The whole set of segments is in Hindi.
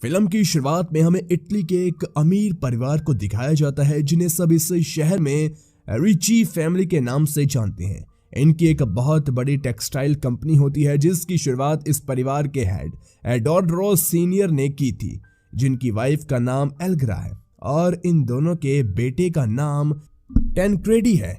फिल्म की शुरुआत में हमें इटली के एक अमीर परिवार को दिखाया जाता है जिन्हें सब इस शहर में रिची फैमिली के नाम से जानते हैं। इनकी एक बहुत बड़ी टेक्सटाइल कंपनी होती है जिसकी शुरुआत इस परिवार के हेड एडोर्डो सीनियर ने की थी, जिनकी वाइफ का नाम एल्ग्रा है और इन दोनों के बेटे का नाम टैनक्रेडी है।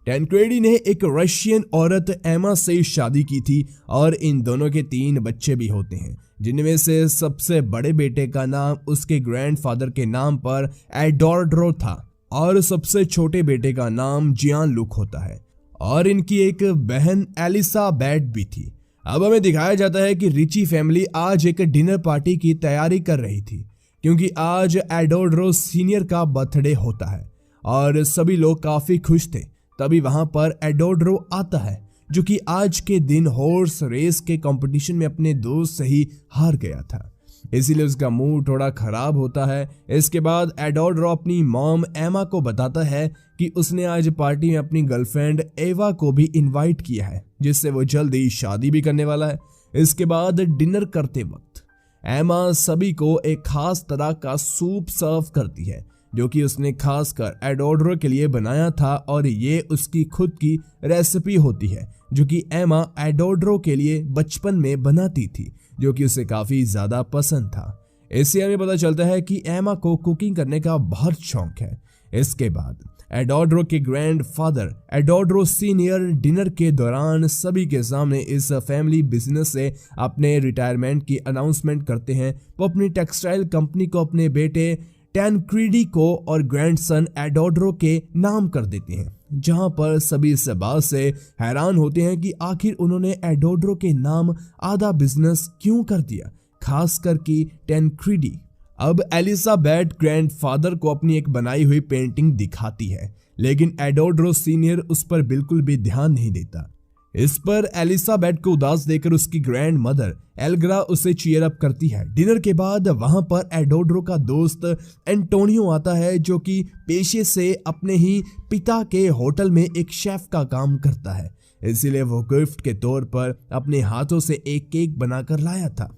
टैनक्रेडी ने एक रशियन औरत एमा से शादी की थी और इन दोनों के 3 बच्चे भी होते हैं, जिनमें से सबसे बड़े बेटे का नाम उसके ग्रैंडफादर के नाम पर एडोर्डो था और सबसे छोटे बेटे का नाम जियान लुक होता है और इनकी एक बहन एलिसाबेथ भी थी। अब हमें दिखाया जाता है कि रिची फैमिली आज एक डिनर पार्टी की तैयारी कर रही थी क्योंकि आज एडोर्डो सीनियर का बर्थडे होता है और सभी लोग काफी खुश थे। तभी वहां पर एडोर्डो आता है जो कि आज के दिन हॉर्स रेस के कंपटीशन में अपने दोस्त से ही हार गया था, इसीलिए उसका मूड थोड़ा खराब होता है। इसके बाद एडोर्डो अपनी मॉम एमा को बताता है कि उसने आज पार्टी में अपनी गर्लफ्रेंड एवा को भी इनवाइट किया है, जिससे वो जल्द ही शादी भी करने वाला है। इसके बाद डिनर करते वक्त एमा सभी को एक खास तरह का सूप सर्व करती है जो कि उसने खासकर एडोर्डो के लिए बनाया था और ये उसकी खुद की रेसिपी होती है जो कि एमा एडोर्डो के लिए बचपन में बनाती थी, जो कि उसे काफी ज्यादा पसंद था। इससे हमें पता चलता है कि एमा को कुकिंग करने का बहुत शौक है। इसके बाद एडोर्डो के ग्रैंडफादर एडोर्डो सीनियर डिनर के दौरान सभी के सामने इस फैमिली बिजनेस से अपने रिटायरमेंट की अनाउंसमेंट करते हैं। वो अपनी टेक्सटाइल कंपनी को अपने बेटे टैनक्रेडी को और ग्रैंडसन एडोर्डो के नाम कर देते हैं, जहां पर सभी इस बात से हैरान होते हैं कि आखिर उन्होंने एडोर्डो के नाम आधा बिजनेस क्यों कर दिया, खासकर कि टैनक्रेडी। अब एलिसाबेथ ग्रैंडफादर को अपनी एक बनाई हुई पेंटिंग दिखाती है, लेकिन एडोर्डो सीनियर उस पर बिल्कुल भी ध्यान नहीं देता। इस पर एलिसाबेथ को उदास देकर उसकी ग्रैंड मदर एल्ग्रा उसे चीयर अप करती है। डिनर के बाद वहां पर एडोर्डो का दोस्त एंटोनियो आता है जो कि पेशे से अपने ही पिता के होटल में एक शेफ का काम करता है, इसीलिए वो गिफ्ट के तौर पर अपने हाथों से एक केक बनाकर लाया था।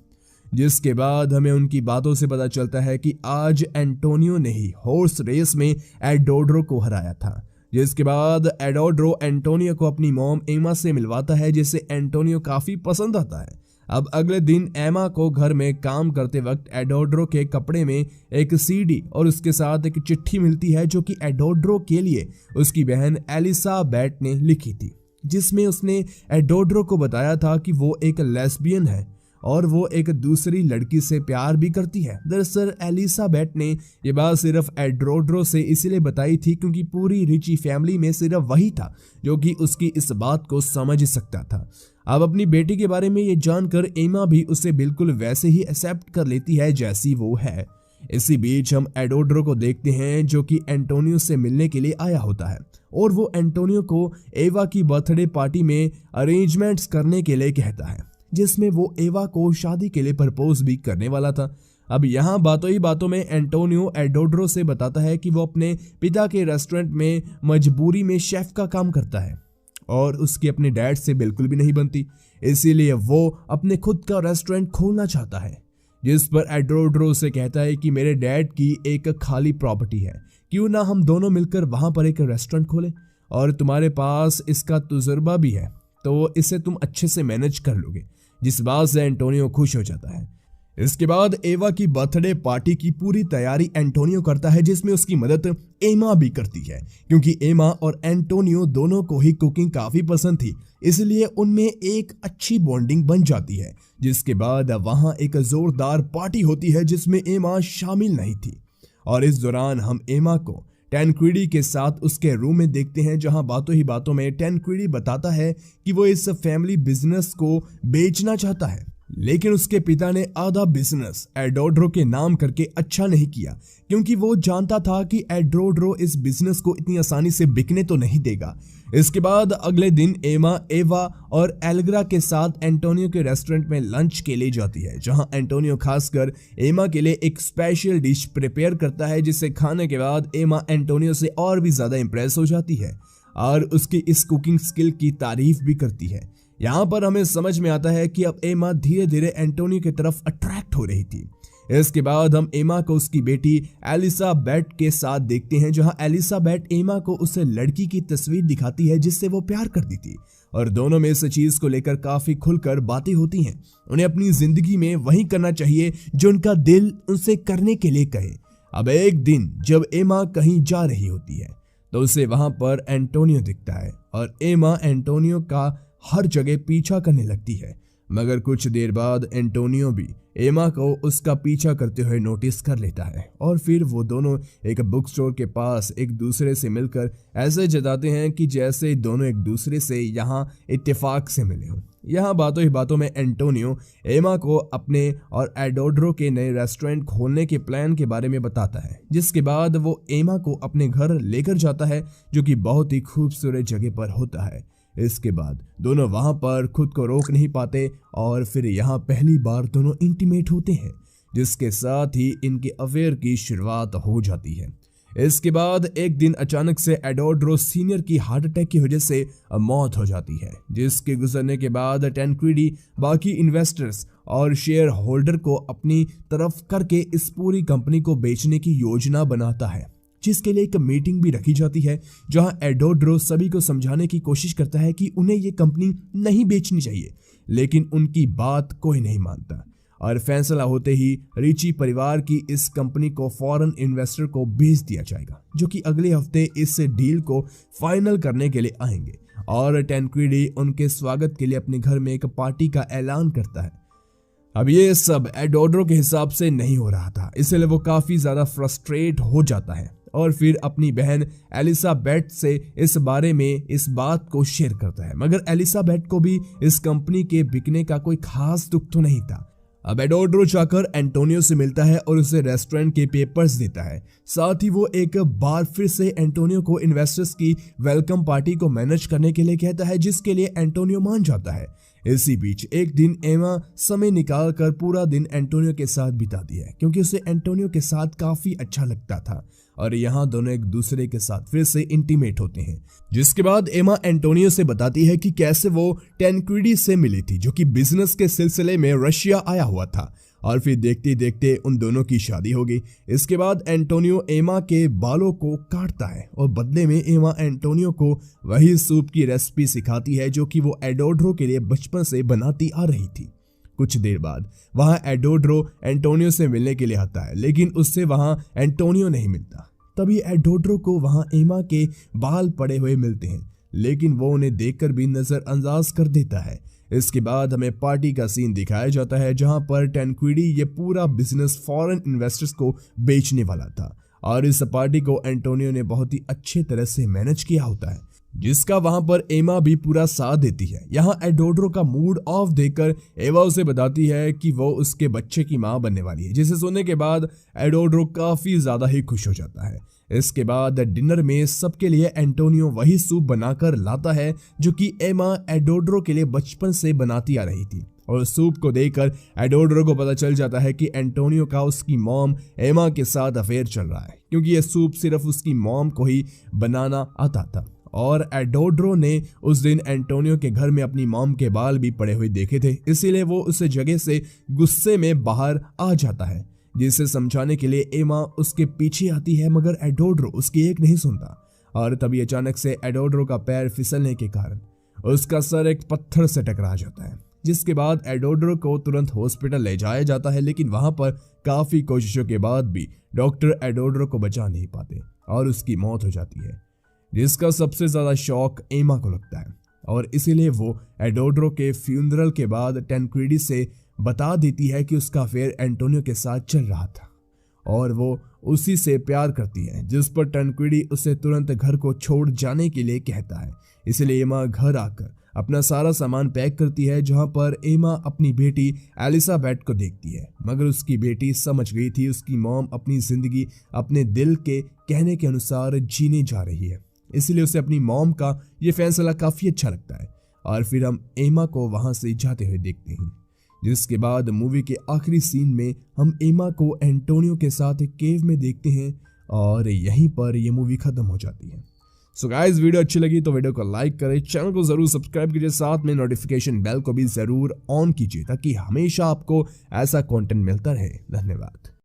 जिसके बाद हमें उनकी बातों से पता चलता है कि आज एंटोनियो ने ही हॉर्स रेस में एडोर्डो को हराया था। जिसके बाद एडोर्डो एंटोनियो को अपनी मॉम एमा से मिलवाता है, जिसे एंटोनियो काफी पसंद आता है। अब अगले दिन एमा को घर में काम करते वक्त एडोर्डो के कपड़े में एक सीडी और उसके साथ एक चिट्ठी मिलती है जो कि एडोर्डो के लिए उसकी बहन एलिसाबेथ ने लिखी थी, जिसमें उसने एडोर्डो को बताया था कि वो एक लेस्बियन है और वो एक दूसरी लड़की से प्यार भी करती है। दरअसल एलिसाबेथ ने ये बात सिर्फ एडोर्डो से इसलिए बताई थी क्योंकि पूरी रिची फैमिली में सिर्फ वही था जो कि उसकी इस बात को समझ सकता था। अब अपनी बेटी के बारे में ये जानकर एमा भी उसे बिल्कुल वैसे ही एक्सेप्ट कर लेती है जैसी वो है। इसी बीच हम एडोर्डो को देखते हैं जो कि एंटोनियो से मिलने के लिए आया होता है और वो एंटोनियो को एवा की बर्थडे पार्टी में अरेंजमेंट्स करने के लिए कहता है, जिसमें वो एवा को शादी के लिए प्रपोज भी करने वाला था। अब यहाँ बातों ही बातों में एंटोनियो एडोर्डो से बताता है कि वो अपने पिता के रेस्टोरेंट में मजबूरी में शेफ का काम करता है और उसकी अपने डैड से बिल्कुल भी नहीं बनती, इसीलिए वो अपने खुद का रेस्टोरेंट खोलना चाहता है। जिस पर एडोर्डो से कहता है कि मेरे डैड की एक खाली प्रॉपर्टी है, क्यों ना हम दोनों मिलकर वहां पर एक रेस्टोरेंट खोलें और तुम्हारे पास इसका तजुर्बा भी है तो इसे तुम अच्छे से मैनेज कर लोगे। जिस बात से एंटोनियो खुश हो जाता है। इसके बाद एवा की बर्थडे पार्टी की पूरी तैयारी एंटोनियो करता है, जिसमें उसकी मदद एमा भी करती है क्योंकि एमा और एंटोनियो दोनों को ही कुकिंग काफी पसंद थी, इसलिए उनमें एक अच्छी बॉन्डिंग बन जाती है। जिसके बाद वहां एक जोरदार पार्टी होती है जिसमें एमा शामिल नहीं थी और इस दौरान हम एमा को टैनक्रेडी के साथ उसके रूम में देखते हैं, जहां बातों ही बातों में टैनक्रेडी बताता है कि वो इस फैमिली बिजनेस को बेचना चाहता है, लेकिन उसके पिता ने आधा बिजनेस एडोर्डो के नाम करके अच्छा नहीं किया क्योंकि वो जानता था कि एडोर्डो इस बिजनेस को इतनी आसानी से बिकने तो नहीं देगा। इसके बाद अगले दिन एमा एवा और एल्ग्रा के साथ एंटोनियो के रेस्टोरेंट में लंच के लिए जाती है, जहां एंटोनियो खासकर एमा के लिए एक स्पेशल डिश प्रिपेयर करता है, जिसे खाने के बाद एमा एंटोनियो से और भी ज्यादा इंप्रेस हो जाती है और उसकी इस कुकिंग स्किल की तारीफ भी करती है। यहाँ पर हमें समझ में आता है कि अब एमा धीरे धीरे एंटोनियो की तरफ अट्रैक्ट हो रही थी। इसके बाद हम एमा को उसकी बेटी एलिजाबेथ के साथ देखते हैं, जहां एलिजाबेथ एमा को उस लड़की की तस्वीर दिखाती है जिससे वो प्यार करती थी और दोनों में इस चीज को लेकर काफी खुलकर बातें होती हैं। उन्हें अपनी जिंदगी में वही करना चाहिए जो उनका दिल उनसे करने के लिए कहे। अब एक दिन जब एमा कहीं जा रही होती है तो उसे वहां पर एंटोनियो दिखता है और एमा एंटोनियो का हर जगह पीछा करने लगती है, मगर कुछ देर बाद एंटोनियो भी एमा को उसका पीछा करते हुए नोटिस कर लेता है और फिर वो दोनों एक बुक स्टोर के पास एक दूसरे से मिलकर ऐसे जताते हैं कि जैसे दोनों एक दूसरे से यहाँ इत्तेफाक से मिले हों। यहाँ बातों ही बातों में एंटोनियो एमा को अपने और एडोड्रो के नए रेस्टोरेंट खोलने के प्लान के बारे में बताता है, जिसके बाद वो एमा को अपने घर लेकर जाता है जो कि बहुत ही खूबसूरत जगह पर होता है। इसके बाद दोनों वहां पर खुद को रोक नहीं पाते और फिर यहाँ पहली बार दोनों इंटीमेट होते हैं, जिसके साथ ही इनके अफेयर की शुरुआत हो जाती है। इसके बाद एक दिन अचानक से एडोड्रो सीनियर की हार्ट अटैक की वजह से मौत हो जाती है, जिसके गुजरने के बाद टैनक्रीडी बाकी इन्वेस्टर्स और शेयर होल्डर को अपनी तरफ करके इस पूरी कंपनी को बेचने की योजना बनाता है, जिसके लिए एक मीटिंग भी रखी जाती है जहां एडोड्रो सभी को समझाने की कोशिश करता है कि उन्हें ये कंपनी नहीं बेचनी चाहिए, लेकिन उनकी बात कोई नहीं मानता और फैसला होते ही रिची परिवार की इस कंपनी को फॉरेन इन्वेस्टर को बेच दिया जाएगा, जो कि अगले हफ्ते इस डील को फाइनल करने के लिए आएंगे और टैनक्रीडी उनके स्वागत के लिए अपने घर में एक पार्टी का ऐलान करता है। अब ये सब एडोड्रो के हिसाब से नहीं हो रहा था, इसलिए वो काफी ज्यादा फ्रस्ट्रेट हो जाता है और फिर अपनी बहन एलिजाबेथ से इस बारे में इस बात को शेयर करता है, मगर एलिजाबेथ को भी इस कंपनी के बिकने का कोई खास दुख तो नहीं था। अब एडोड्रो जाकर एंटोनियो से मिलता है और उसे रेस्टोरेंट के पेपर्स देता है। साथ ही वो एक बार फिर से एंटोनियो को इन्वेस्टर्स की वेलकम पार्टी को मैनेज करने के लिए कहता है, जिसके लिए एंटोनियो मान जाता है। इसी बीच एक दिन एमा समय निकालकर पूरा दिन एंटोनियो के साथ बिताती है, क्योंकि उसे एंटोनियो के साथ काफी अच्छा लगता था और यहाँ दोनों एक दूसरे के साथ फिर से इंटीमेट होते हैं। जिसके बाद एमा एंटोनियो से बताती है कि कैसे वो टैनक्रीडी से मिली थी, जो कि बिजनेस के सिलसिले में रशिया आया हुआ था, और फिर देखते देखते उन दोनों की शादी हो गई। इसके बाद एंटोनियो एमा के बालों को काटता है और बदले में एमा एंटोनियो को वही सूप की रेसिपी सिखाती है जो कि वो एडोड्रो के लिए बचपन से बनाती आ रही थी। कुछ देर बाद वहां एडोड्रो एंटोनियो से मिलने के लिए आता है, लेकिन उससे वहां एंटोनियो नहीं मिलता। तभी एडोड्रो को वहां एमा के बाल पड़े हुए मिलते हैं, लेकिन वो उन्हें देखकर भी नजरअंदाज कर देता है। इसके बाद हमें पार्टी का सीन दिखाया जाता है, जहां पर टैनक्रीडी ये पूरा बिजनेस फॉरेन इन्वेस्टर्स को बेचने वाला था और इस पार्टी को एंटोनियो ने बहुत ही अच्छे तरह से मैनेज किया होता है, जिसका वहां पर एमा भी पूरा साथ देती है। यहाँ एडोड्रो का मूड ऑफ देखकर एवा उसे बताती है कि वो उसके बच्चे की मां बनने वाली है, जिसे सुनने के बाद एडोड्रो काफी ज्यादा ही खुश हो जाता है। इसके बाद डिनर में सबके लिए एंटोनियो वही सूप बनाकर लाता है जो कि एमा एडोड्रो के लिए बचपन से बनाती आ रही थी, और सूप को देखकर एडोड्रो को पता चल जाता है कि एंटोनियो का उसकी मॉम एमा के साथ अफेयर चल रहा है, क्योंकि यह सूप सिर्फ उसकी मॉम को ही बनाना आता था। और एडोड्रो ने उस दिन एंटोनियो के घर में अपनी मॉम के बाल भी पड़े हुए देखे थे, इसीलिए वो उस जगह से गुस्से में बाहर आ जाता है, जिसे समझाने के लिए एमा उसके पीछे आती है, मगर एडोड्रो उसकी एक नहीं सुनता। और तभी अचानक से एडोड्रो का पैर फिसलने के कारण उसका सर एक पत्थर से टकरा जाता है, जिसके बाद एडोड्रो को तुरंत हॉस्पिटल ले जाया जाता है, लेकिन वहां पर काफी कोशिशों के बाद भी डॉक्टर एडोड्रो को बचा नहीं पाते और उसकी मौत हो जाती है, जिसका सबसे ज्यादा शौक एमा को लगता है और इसीलिए वो एडोड्रो के फ्यूनरल के बाद टैनक्रीडी से बता देती है कि उसका अफेयर एंटोनियो के साथ चल रहा था और वो उसी से प्यार करती है, जिस पर टैनक्रीडी उसे तुरंत घर को छोड़ जाने के लिए कहता है। इसलिए एमा घर आकर अपना सारा सामान पैक करती है, जहां पर एमा अपनी बेटी एलिजाबेथ को देखती है, मगर उसकी बेटी समझ गई थी उसकी मॉम अपनी जिंदगी अपने दिल के कहने के अनुसार जीने जा रही है, इसलिए उसे अपनी मॉम का ये फैसला काफी अच्छा लगता है। और फिर हम एमा को वहां से जाते हुए देखते हैं, जिसके बाद मूवी के आखिरी सीन में हम एमा को एंटोनियो के साथ एक केव में देखते हैं और यहीं पर यह मूवी खत्म हो जाती है। सो गाइस, वीडियो अच्छी लगी तो वीडियो को लाइक करें, चैनल को जरूर सब्सक्राइब कीजिए, साथ में नोटिफिकेशन बेल को भी जरूर ऑन कीजिए ताकि हमेशा आपको ऐसा कंटेंट मिलता रहे। धन्यवाद।